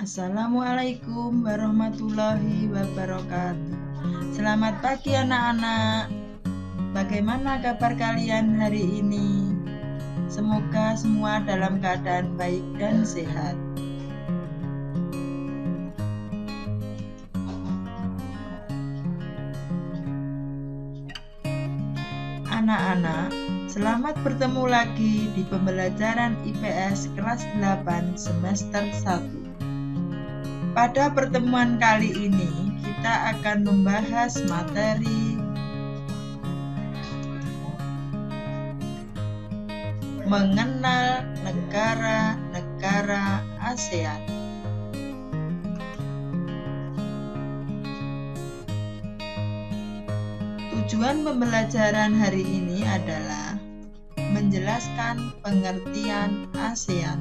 Assalamualaikum warahmatullahi wabarakatuh. Selamat pagi anak-anak. Bagaimana kabar kalian hari ini? Semoga semua dalam keadaan baik dan sehat. Anak-anak, selamat bertemu lagi di pembelajaran IPS kelas 8 semester 1. Pada pertemuan kali ini, kita akan membahas materi mengenal negara-negara ASEAN. Tujuan pembelajaran hari ini adalah menjelaskan pengertian ASEAN,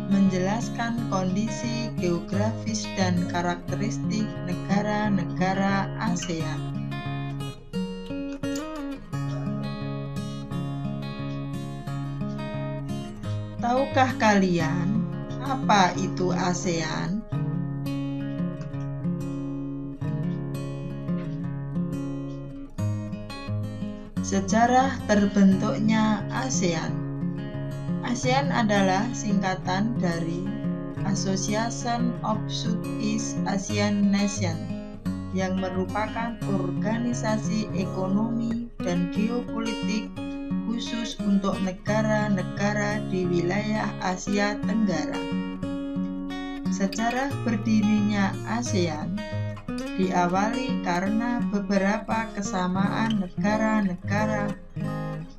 menjelaskan kondisi geografis dan karakteristik negara-negara ASEAN. Tahukah kalian apa itu ASEAN? Sejarah terbentuknya ASEAN. ASEAN adalah singkatan dari Association of Southeast Asian Nations yang merupakan organisasi ekonomi dan geopolitik khusus untuk negara-negara di wilayah Asia Tenggara. Sejarah berdirinya ASEAN diawali karena beberapa kesamaan negara-negara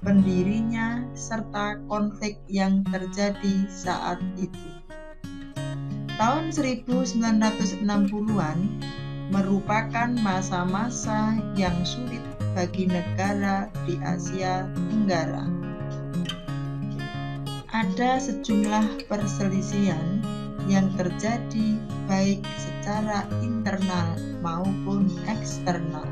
pendirinya serta konflik yang terjadi saat itu. Tahun 1960-an merupakan masa-masa yang sulit bagi negara di Asia Tenggara. Ada sejumlah perselisihan yang terjadi baik secara internal maupun eksternal.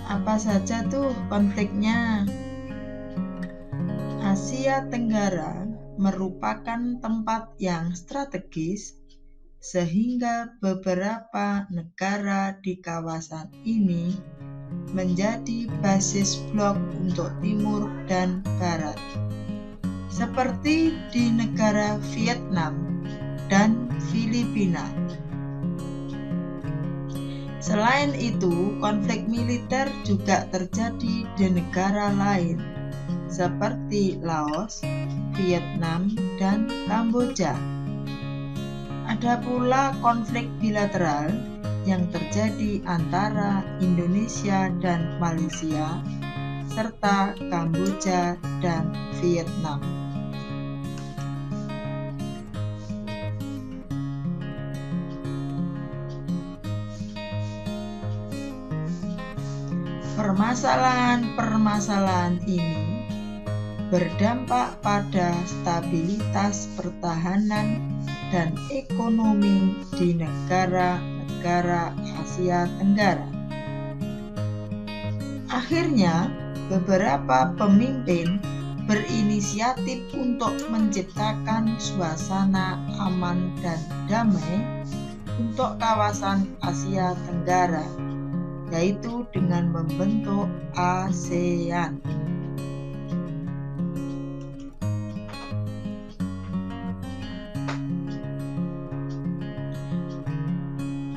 Apa saja tuh konfliknya? Asia Tenggara merupakan tempat yang strategis sehingga beberapa negara di kawasan ini menjadi basis blok untuk Timur dan Barat, seperti di negara Vietnam dan Filipina. Selain itu, konflik militer juga terjadi di negara lain, seperti Laos, Vietnam, dan Kamboja. Ada pula konflik bilateral yang terjadi antara Indonesia dan Malaysia, serta Kamboja dan Vietnam. Permasalahan-permasalahan ini berdampak pada stabilitas pertahanan dan ekonomi di negara-negara Asia Tenggara. Akhirnya, beberapa pemimpin berinisiatif untuk menciptakan suasana aman dan damai untuk kawasan Asia Tenggara, yaitu dengan membentuk ASEAN.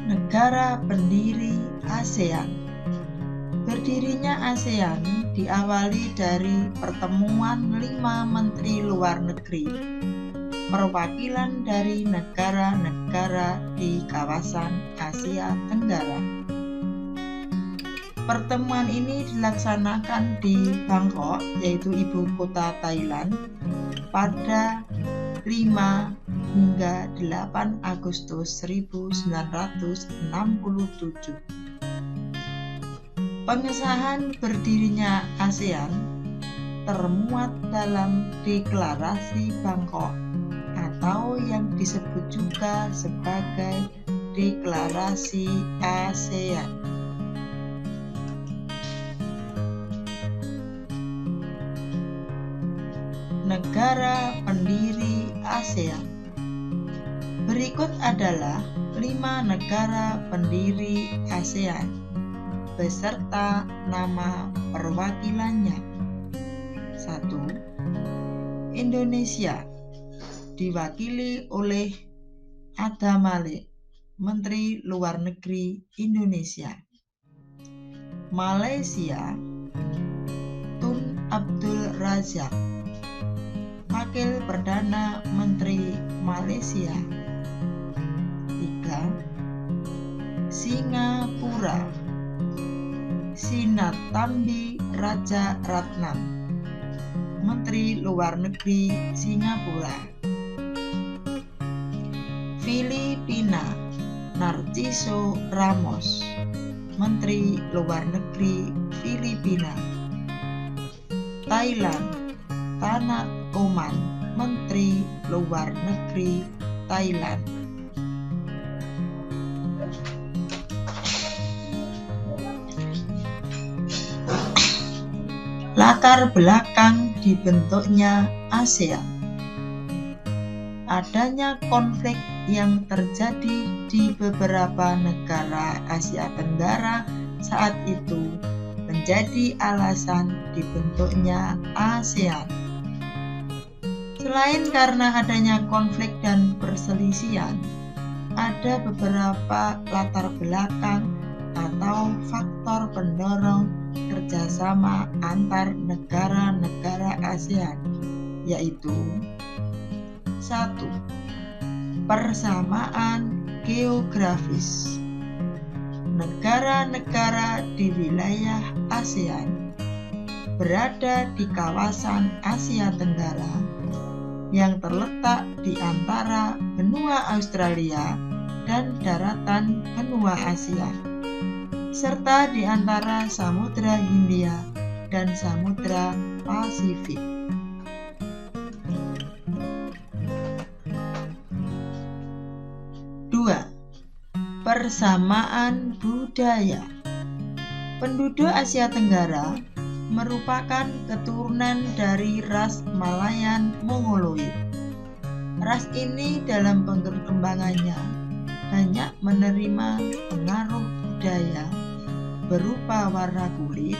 Negara pendiri ASEAN. Berdirinya ASEAN diawali dari pertemuan 5 menteri luar negeri, perwakilan dari negara-negara di kawasan Asia Tenggara. Pertemuan ini dilaksanakan di Bangkok, yaitu ibu kota Thailand, pada 5 hingga 8 Agustus 1967. Pengesahan berdirinya ASEAN termuat dalam Deklarasi Bangkok atau yang disebut juga sebagai Deklarasi ASEAN. Negara pendiri ASEAN. Berikut adalah 5 negara pendiri ASEAN beserta nama perwakilannya. 1. Indonesia, diwakili oleh Adha Malik, Menteri Luar Negeri Indonesia. Malaysia, Tun Abdul Razak, Wakil Perdana Menteri Malaysia. 3. Singapura, Sinnathamby Rajaratnam, Menteri Luar Negeri Singapura. Filipina, Narciso Ramos, Menteri Luar Negeri Filipina. Thailand, Thanat Oman, Menteri Luar Negeri Thailand. Latar belakang dibentuknya ASEAN. Adanya konflik yang terjadi di beberapa negara Asia Tenggara saat itu menjadi alasan dibentuknya ASEAN. Selain karena adanya konflik dan perselisihan, ada beberapa latar belakang atau faktor pendorong kerjasama antar negara-negara ASEAN, yaitu 1. Persamaan geografis. Negara-negara di wilayah ASEAN berada di kawasan Asia Tenggara yang terletak di antara benua Australia dan daratan benua Asia, serta di antara Samudra Hindia dan Samudra Pasifik. 2. Persamaan budaya. Penduduk Asia Tenggara merupakan keturunan dari ras Malayan Mongoloid. Ras ini dalam perkembangannya banyak menerima pengaruh budaya berupa warna kulit,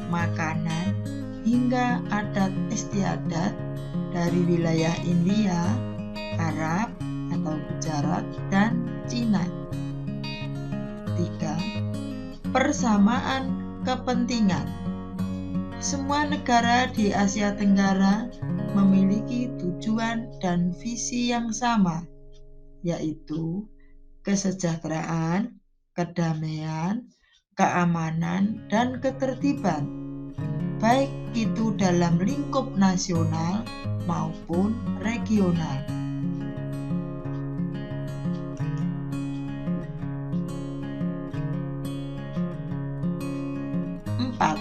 makanan, hingga adat istiadat dari wilayah India, Arab atau Gujarat, dan Cina. 3. Persamaan kepentingan. Semua negara di Asia Tenggara memiliki tujuan dan visi yang sama, yaitu kesejahteraan, kedamaian, keamanan, dan ketertiban, baik itu dalam lingkup nasional maupun regional. 4.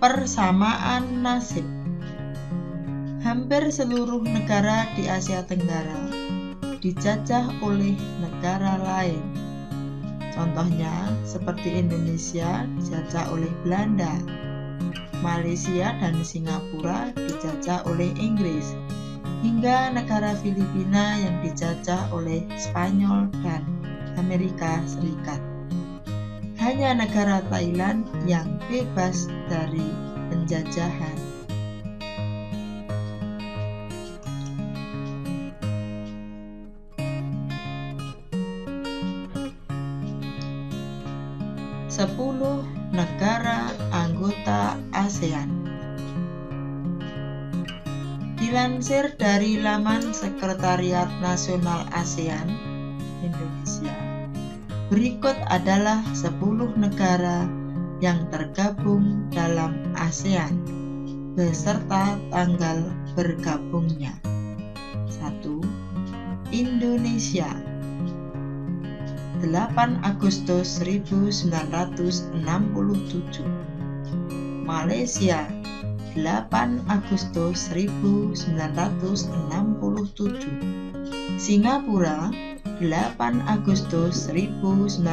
Persamaan nasib. Hampir seluruh negara di Asia Tenggara dijajah oleh negara lain. Contohnya seperti Indonesia dijajah oleh Belanda, Malaysia dan Singapura dijajah oleh Inggris, hingga negara Filipina yang dijajah oleh Spanyol dan Amerika Serikat. Hanya negara Thailand yang bebas dari penjajahan. Sepuluh negara anggota ASEAN. Dilansir dari laman Sekretariat Nasional ASEAN Indonesia, berikut adalah 10 negara yang tergabung dalam ASEAN beserta tanggal bergabungnya. 1. Indonesia, 8 Agustus 1967. Malaysia, 8 Agustus 1967. Singapura, 8 Agustus 1967.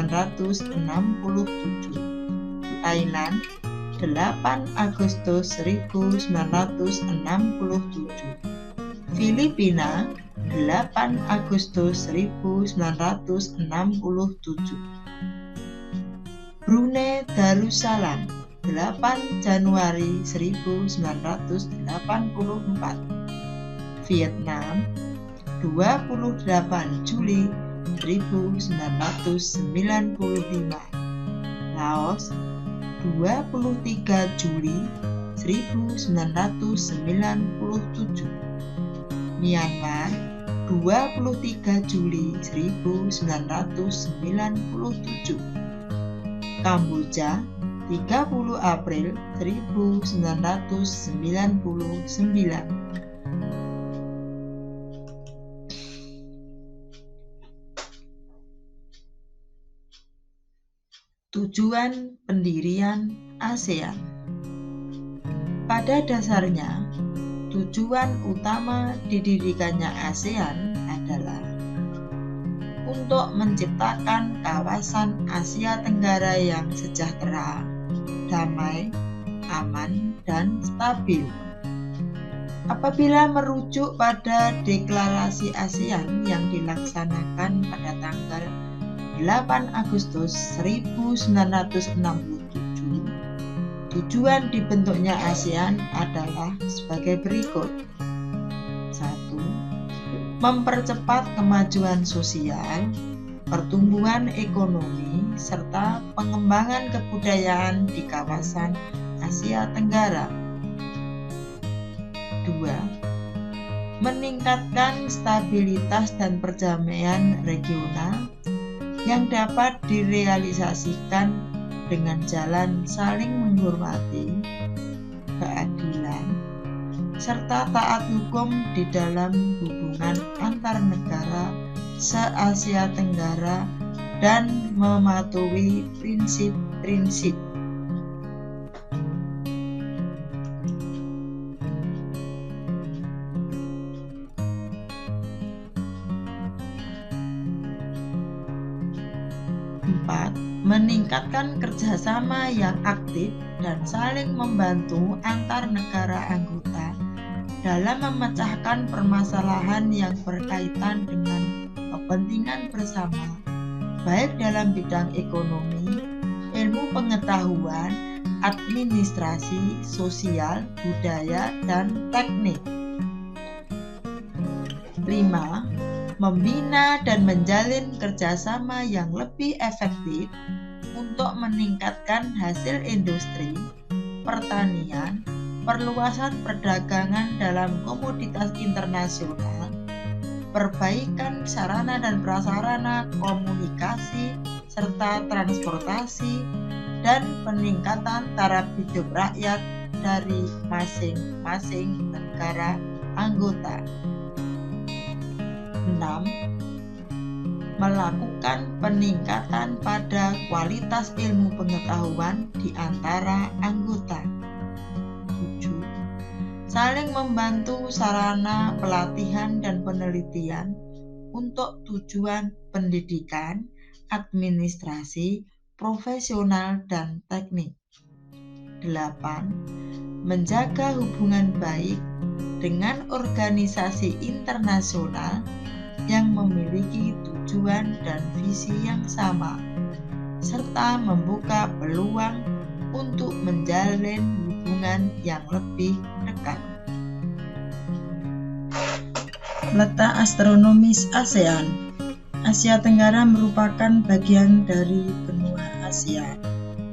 Thailand, 8 Agustus 1967. Filipina, 8 Agustus 1967. Brunei Darussalam, 8 Januari 1984. Vietnam, 28 Juli 1995. Laos, 23 Juli 1997. Myanmar, 23 Juli 1997. Kamboja, 30 April 1999. Tujuan pendirian ASEAN. Pada dasarnya, tujuan utama didirikannya ASEAN adalah untuk menciptakan kawasan Asia Tenggara yang sejahtera, damai, aman, dan stabil. Apabila merujuk pada deklarasi ASEAN yang dilaksanakan pada tanggal 8 Agustus 1967, tujuan dibentuknya ASEAN adalah sebagai berikut. 1. Mempercepat kemajuan sosial, pertumbuhan ekonomi, serta pengembangan kebudayaan di kawasan Asia Tenggara. 2. Meningkatkan stabilitas dan perdamaian regional yang dapat direalisasikan dengan jalan saling menghormati, keadilan, serta taat hukum di dalam hubungan antar negara se-Asia Tenggara dan mematuhi prinsip-prinsip. Meningkatkan kerjasama yang aktif dan saling membantu antar negara anggota dalam memecahkan permasalahan yang berkaitan dengan kepentingan bersama, baik dalam bidang ekonomi, ilmu pengetahuan, administrasi, sosial, budaya, dan teknik. 5. Membina dan menjalin kerjasama yang lebih efektif untuk meningkatkan hasil industri, pertanian, perluasan perdagangan dalam komoditas internasional, perbaikan sarana dan prasarana komunikasi serta transportasi, dan peningkatan taraf hidup rakyat dari masing-masing negara anggota. 6. Melakukan peningkatan pada kualitas ilmu pengetahuan di antara anggota. 7. Saling membantu sarana pelatihan dan penelitian untuk tujuan pendidikan, administrasi, profesional, dan teknik. 8. Menjaga hubungan baik dengan organisasi internasional yang memiliki tujuan dan visi yang sama, serta membuka peluang untuk menjalin hubungan yang lebih dekat. Letak astronomis ASEAN. Asia Tenggara merupakan bagian dari benua Asia.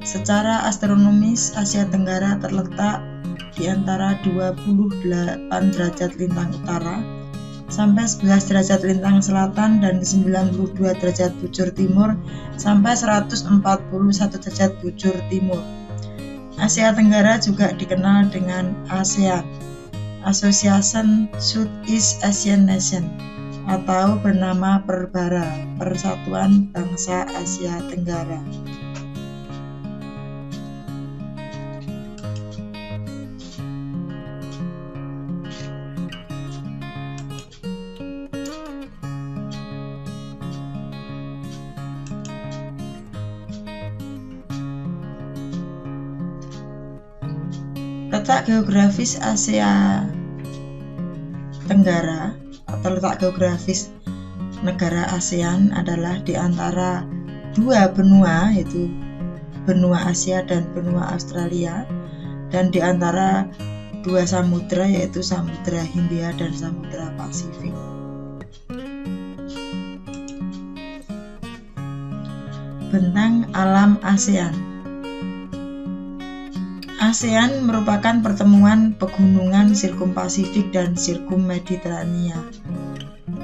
Secara astronomis, Asia Tenggara terletak di antara 28 derajat lintang utara sampai 11 derajat lintang selatan dan 92 derajat bujur timur sampai 141 derajat bujur timur. Asia Tenggara juga dikenal dengan ASEAN, Association Southeast Asian Nation, atau bernama Perbara, Persatuan Bangsa Asia Tenggara. Letak geografis Asia Tenggara atau letak geografis negara ASEAN adalah di antara dua benua, yaitu benua Asia dan benua Australia, dan di antara dua samudra, yaitu Samudra Hindia dan Samudra Pasifik. Bentang alam ASEAN. ASEAN merupakan pertemuan pegunungan Sirkum-Pasifik dan Sirkum-Mediterania.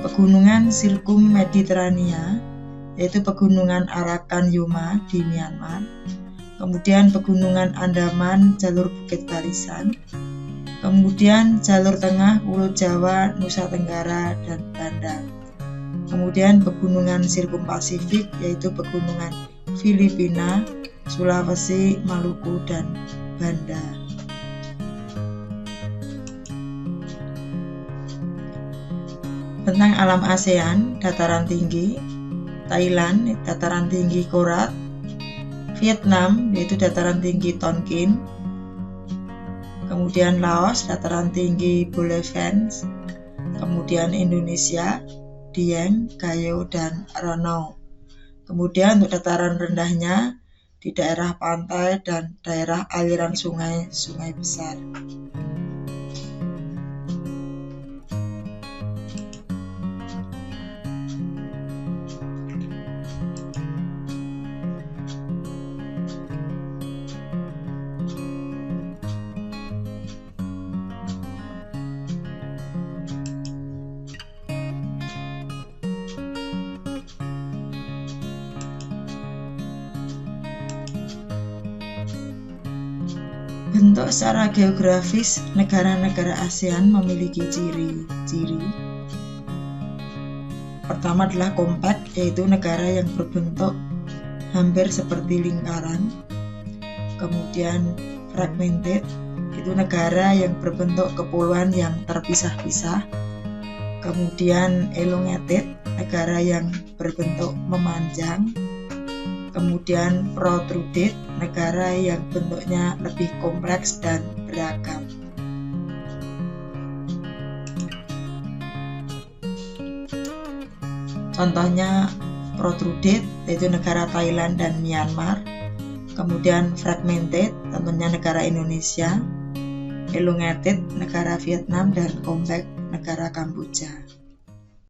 Pegunungan Sirkum-Mediterania yaitu pegunungan Arakan Yuma di Myanmar, kemudian pegunungan Andaman jalur Bukit Barisan, kemudian jalur tengah Pulau Jawa, Nusa Tenggara, dan Banda. Kemudian pegunungan Sirkum-Pasifik yaitu pegunungan Filipina, Sulawesi, Maluku, dan Banda. Bentang alam ASEAN, dataran tinggi Thailand, dataran tinggi Korat, Vietnam yaitu dataran tinggi Tonkin, kemudian Laos dataran tinggi Bolevens, kemudian Indonesia Dieng, Gayo, dan Ranau. Kemudian untuk dataran rendahnya di daerah pantai dan daerah aliran sungai besar. Bentuk secara geografis, negara-negara ASEAN memiliki ciri-ciri. Pertama adalah kompak, yaitu negara yang berbentuk hampir seperti lingkaran. Kemudian fragmented, itu negara yang berbentuk kepulauan yang terpisah-pisah. Kemudian elongated, negara yang berbentuk memanjang. Kemudian protruded, negara yang bentuknya lebih kompleks dan beragam. Contohnya protruded yaitu negara Thailand dan Myanmar. Kemudian fragmented, tentunya negara Indonesia. Elongated, negara Vietnam, dan compact, negara Kamboja.